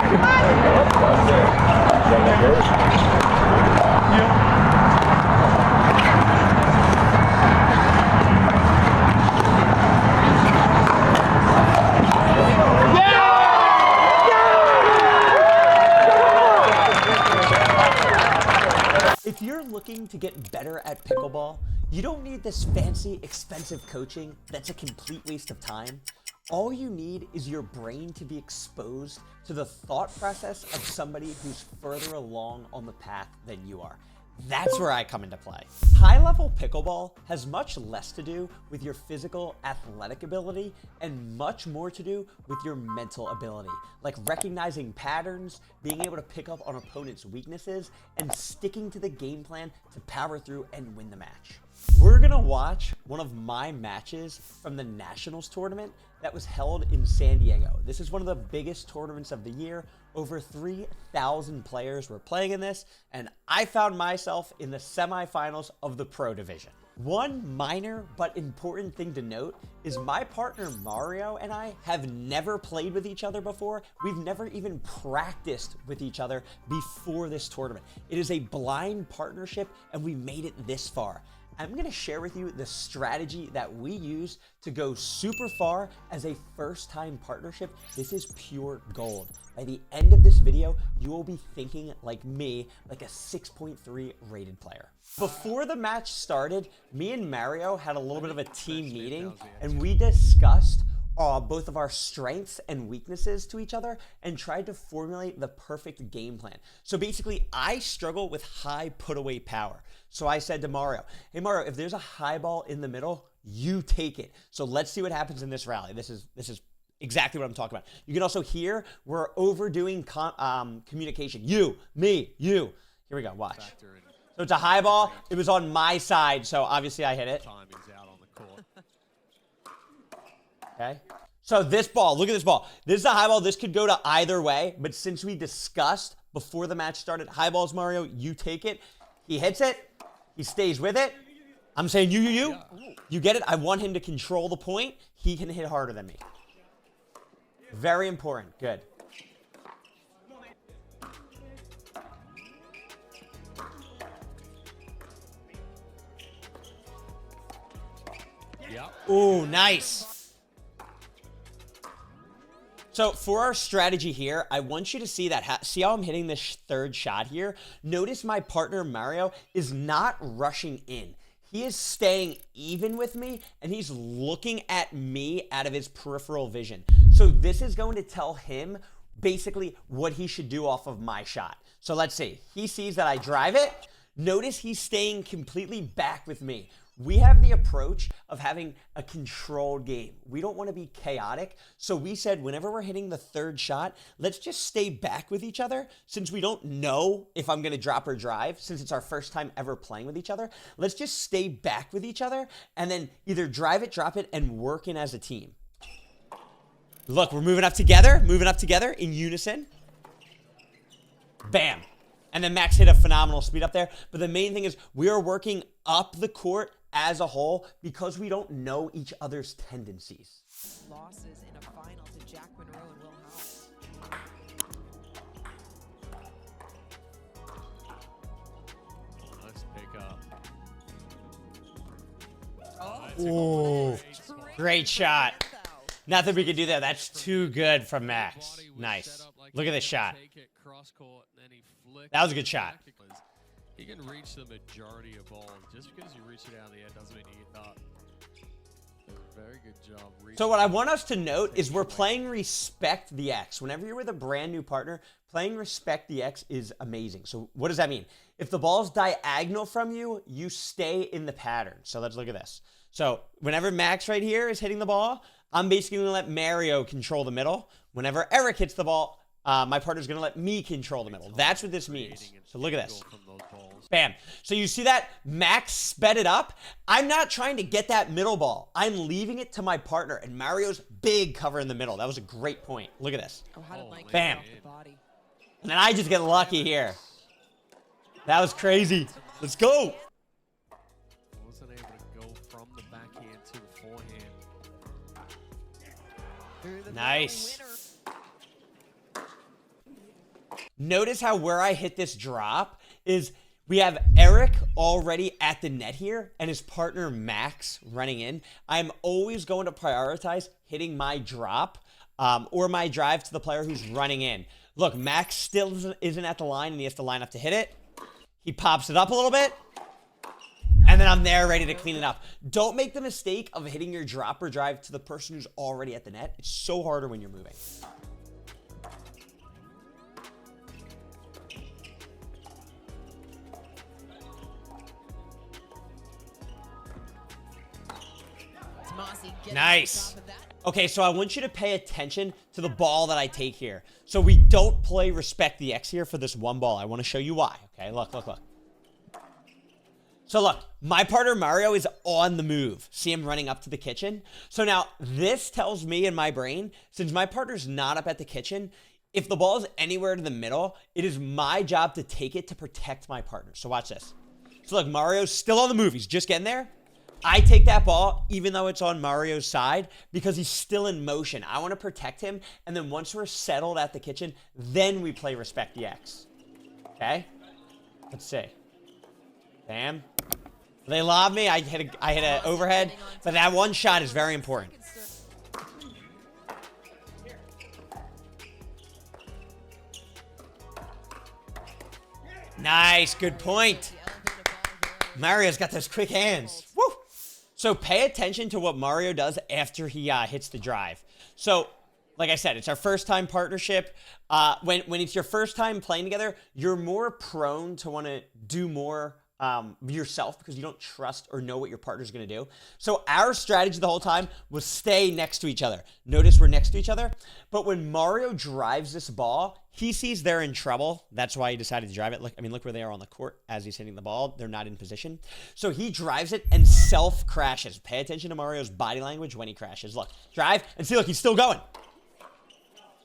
If you're looking to get better at pickleball, you don't need this fancy, expensive coaching that's a complete waste of time. All you need is your brain to be exposed to the thought process of somebody who's further along on the path than you are. That's where I come into play. High-level pickleball has much less to do with your physical athletic ability and much more to do with your mental ability, like recognizing patterns, being able to pick up on opponents' weaknesses, and sticking to the game plan to power through and win the match. We're gonna watch one of my matches from the Nationals tournament that was held in San Diego. This is one of the biggest tournaments of the year. Over 3,000 players were playing in this, and I found myself in the semifinals of the Pro Division. One minor but important thing to note is my partner Mario and I have never played with each other before. We've never even practiced with each other before this tournament. It is a blind partnership, and we made it this far. I'm gonna share with you the strategy that we use to go super far as a first-time partnership. This is pure gold. By the end of this video, you will be thinking like me, like a 6.3 rated player. Before the match started, me and Mario had a little bit of a team meeting, and we discussed both of our strengths and weaknesses to each other and tried to formulate the perfect game plan. So basically, I struggle with high put-away power. So I said to Mario, hey Mario, if there's a high ball in the middle, you take it. So let's see what happens in this rally. This is exactly what I'm talking about. You can also hear we're overdoing communication. You, me, you. Here we go, watch. So it's a high ball. It was on my side, so obviously I hit it. Okay. So this ball, look at this ball. This is a high ball. This could go to either way, but since we discussed before the match started, high balls, Mario, you take it. He hits it. He stays with it. I'm saying you. You get it? I want him to control the point. He can hit harder than me. Very important. Good. Ooh, nice. So for our strategy here, I want you to see that. See how I'm hitting this third shot here? Notice my partner Mario is not rushing in. He is staying even with me, and he's looking at me out of his peripheral vision. So this is going to tell him basically what he should do off of my shot. So let's see. He sees that I drive it. Notice he's staying completely back with me. We have the approach of having a controlled game. We don't want to be chaotic. So we said whenever we're hitting the third shot, let's just stay back with each other. Since we don't know if I'm going to drop or drive, since it's our first time ever playing with each other, let's just stay back with each other and then either drive it, drop it, and work in as a team. Look, we're moving up together in unison. Bam. And then Max hit a phenomenal speed up there. But the main thing is we are working up the court as a whole because we don't know each other's tendencies. Losses in a final to Jack Monroe and Will House. Nice pick up. Ooh, great shot. Nothing we can do there. That's too good from Max. Nice. Look at this shot. That was a good shot. He can reach the majority of balls. Just because you reach it out of the air doesn't mean you hit that. Very good job. So what I want us to note is we're playing Respect the X. Whenever you're with a brand new partner, playing Respect the X is amazing. So what does that mean? If the ball's diagonal from you, you stay in the pattern. So let's look at this. So whenever Max right here is hitting the ball, I'm basically going to let Mario control the middle. Whenever Eric hits the ball, my partner's going to let me control the middle. That's what this means. So look at this. Bam. So you see that? Max sped it up. I'm not trying to get that middle ball. I'm leaving it to my partner. And Mario's big cover in the middle. That was a great point. Look at this. Bam. And then I just get lucky here. That was crazy. Let's go. Wasn't able to go from the backhand to the forehand. Nice. notice how where I hit this drop is we have Eric already at the net here and his partner Max running in. I'm always going to prioritize hitting my drop or my drive to the player who's running in. Look, Max still isn't at the line and he has to line up to hit it. He pops it up a little bit. And then I'm there ready to clean it up. Don't make the mistake of hitting your drop or drive to the person who's already at the net. It's so harder when you're moving. Nice. Okay, so I want you to pay attention to the ball that I take here. So we don't play respect the X here for this one ball. I want to show you why. Okay, look. So look, my partner Mario is on the move. See him running up to the kitchen? So now this tells me in my brain, since my partner's not up at the kitchen, if the ball is anywhere to the middle, it is my job to take it to protect my partner. So watch this. So look, Mario's still on the move. He's just getting there. I take that ball, even though it's on Mario's side, because he's still in motion. I want to protect him, and then once we're settled at the kitchen, then we play respect the X. Okay? Let's see. Bam. They lob me. I hit an overhead, but that one shot is very important. Nice, good point. Mario's got those quick hands. Woo! So pay attention to what Mario does after he hits the drive. So, like I said, it's our first time partnership. When it's your first time playing together, you're more prone to want to do more yourself because you don't trust or know what your partner's going to do. So our strategy the whole time was stay next to each other. Notice we're next to each other. But when Mario drives this ball, he sees they're in trouble. That's why he decided to drive it. Look where they are on the court as he's hitting the ball. They're not in position. So he drives it and self-crashes. Pay attention to Mario's body language when he crashes. Look, drive and see, look, he's still going.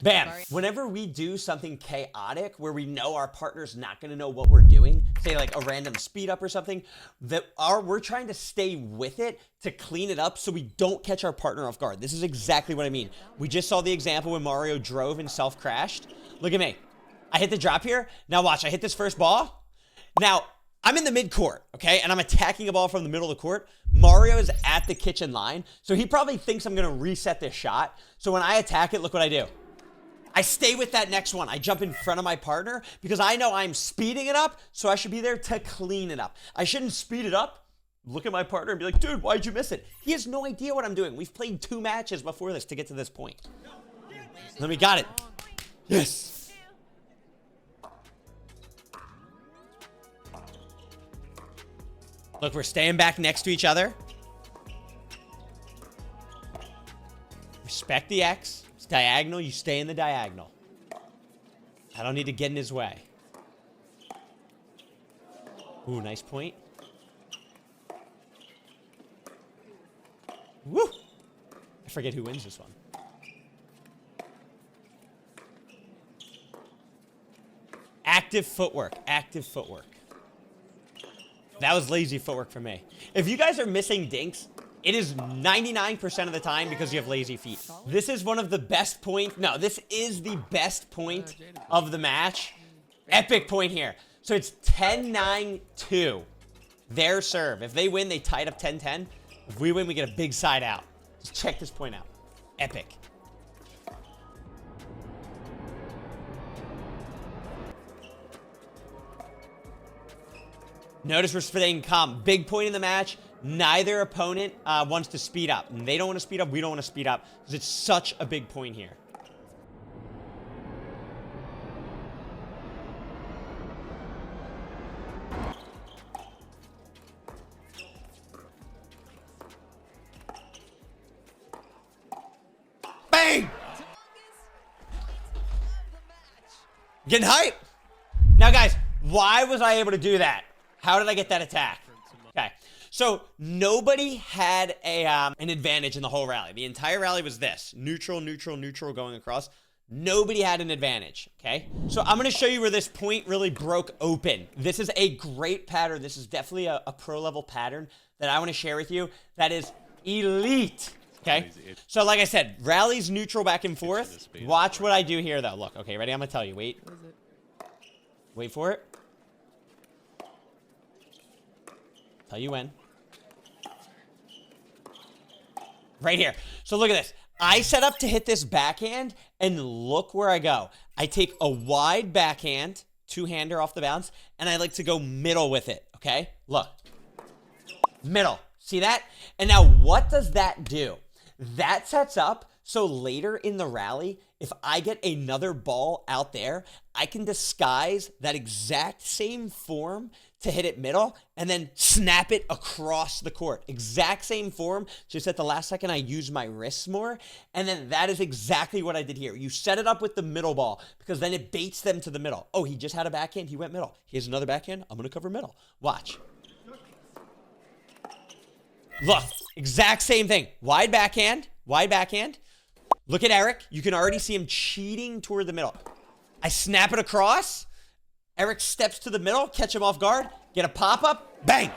Bam. Whenever we do something chaotic where we know our partner's not going to know what we're doing, say like a random speed up or something, we're trying to stay with it to clean it up so we don't catch our partner off guard. This is exactly what I mean. We just saw the example when Mario drove and self-crashed. Look at me. I hit the drop here. Now watch, I hit this first ball. Now, I'm in the mid-court, okay? And I'm attacking a ball from the middle of the court. Mario is at the kitchen line, so he probably thinks I'm going to reset this shot. So when I attack it, look what I do. I stay with that next one. I jump in front of my partner because I know I'm speeding it up, so I should be there to clean it up. I shouldn't speed it up, look at my partner and be like, dude, why'd you miss it? He has no idea what I'm doing. We've played 2 matches before this to get to this point. Then we got it. Yes. Look, we're staying back next to each other. Respect the X. It's diagonal. You stay in the diagonal. I don't need to get in his way. Ooh, nice point. Woo! I forget who wins this one. Active footwork. Active footwork. That was lazy footwork for me. If you guys are missing dinks, it is 99% of the time because you have lazy feet. This is one of the best points. No, this is the best point of the match. Epic point here. So it's 10-9-2. Their serve. If they win, they tied up 10-10. If we win, we get a big side out. Just check this point out. Epic. Notice we're staying calm. Big point in the match. Neither opponent wants to speed up. And they don't want to speed up. We don't want to speed up. Because it's such a big point here. Bang! Getting hype. Now, guys, why was I able to do that? How did I get that attack? Okay, so nobody had an advantage in the whole rally. The entire rally was this. Neutral, neutral, neutral going across. Nobody had an advantage, okay? So I'm going to show you where this point really broke open. This is a great pattern. This is definitely a pro-level pattern that I want to share with you that is elite, okay? So like I said, rallies neutral back and forth. Watch what I do here, though. Look, okay, ready? I'm going to tell you. Wait. Wait for it. Tell you when. Right here. So look at this. I set up to hit this backhand, and look where I go. I take a wide backhand, two-hander off the bounce, and I like to go middle with it, okay? Look. Middle. See that? And now what does that do? That sets up so later in the rally, if I get another ball out there, I can disguise that exact same form to hit it middle and then snap it across the court. Exact same form, just at the last second I used my wrists more, and then that is exactly what I did here. You set it up with the middle ball because then it baits them to the middle. Oh, he just had a backhand, he went middle. Here's another backhand, I'm gonna cover middle. Watch. Look, exact same thing. Wide backhand, wide backhand. Look at Eric. You can already see him cheating toward the middle. I snap it across. Eric steps to the middle, catch him off guard, get a pop-up, bang.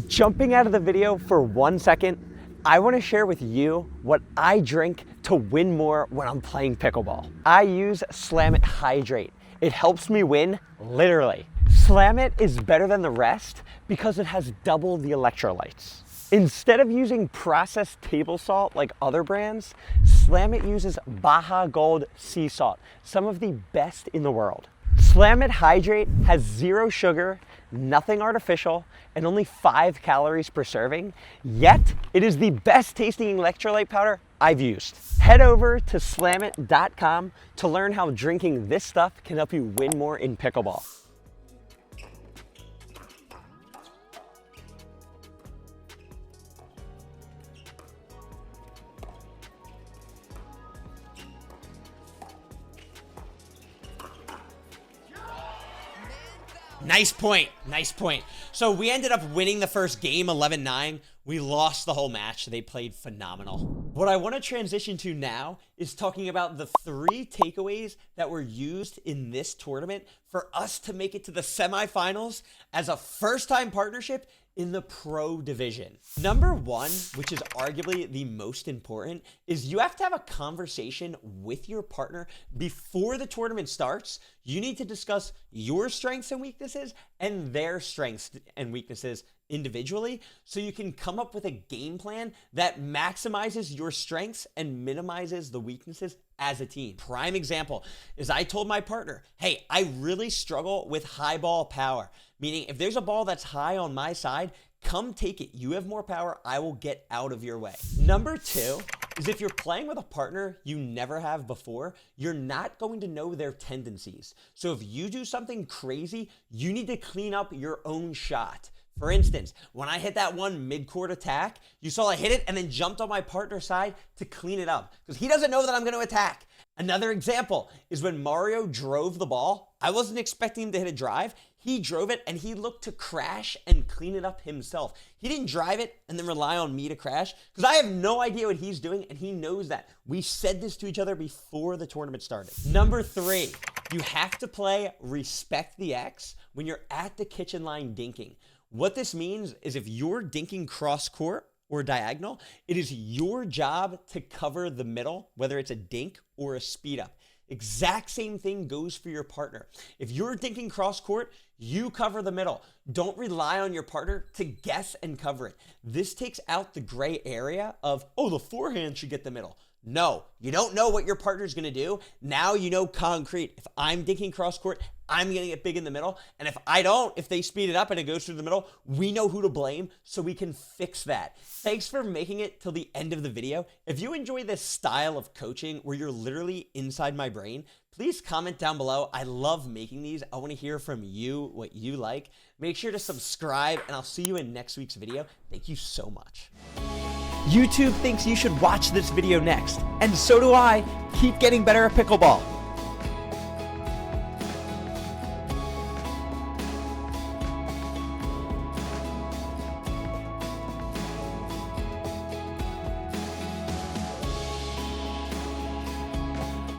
Jumping out of the video for 1 second, I want to share with you what I drink to win more when I'm playing pickleball. I use Slam It Hydrate. It helps me win, literally. Slam It is better than the rest because it has double the electrolytes. Instead of using processed table salt like other brands, Slam It uses Baja Gold sea salt, some of the best in the world. Slam It Hydrate has 0 sugar, nothing artificial, and only 5 calories per serving, yet it is the best tasting electrolyte powder I've used. Head over to slamit.com to learn how drinking this stuff can help you win more in pickleball. Nice point. Nice point. So we ended up winning the first game 11-9. We lost the whole match. They played phenomenal. What I want to transition to now is talking about the 3 takeaways that were used in this tournament for us to make it to the semifinals as a first-time partnership in the pro division. Number 1, which is arguably the most important, is you have to have a conversation with your partner before the tournament starts. You need to discuss your strengths and weaknesses and their strengths and weaknesses individually so you can come up with a game plan that maximizes your strengths and minimizes the weaknesses as a team. Prime example is I told my partner, hey, I really struggle with high ball power, meaning if there's a ball that's high on my side, come take it. You have more power. I will get out of your way. Number 2 is if you're playing with a partner you never have before, you're not going to know their tendencies. So if you do something crazy, you need to clean up your own shot. For instance, when I hit that one mid-court attack, you saw I hit it and then jumped on my partner's side to clean it up because he doesn't know that I'm going to attack. Another example is when Mario drove the ball. I wasn't expecting him to hit a drive. He drove it and he looked to crash and clean it up himself. He didn't drive it and then rely on me to crash because I have no idea what he's doing and he knows that. We said this to each other before the tournament started. Number 3, you have to play respect the X when you're at the kitchen line dinking. What this means is if you're dinking cross court or diagonal, it is your job to cover the middle, whether it's a dink or a speed up. Exact same thing goes for your partner. If you're dinking cross court, you cover the middle. Don't rely on your partner to guess and cover it. This takes out the gray area of, oh, the forehand should get the middle. No, you don't know what your partner's gonna do. Now you know concrete. If I'm dinking cross court, I'm gonna get big in the middle. And if I don't, if they speed it up and it goes through the middle, we know who to blame so we can fix that. Thanks for making it till the end of the video. If you enjoy this style of coaching where you're literally inside my brain, please comment down below. I love making these. I wanna hear from you what you like. Make sure to subscribe and I'll see you in next week's video. Thank you so much. YouTube thinks you should watch this video next, and so do I. Keep getting better at pickleball.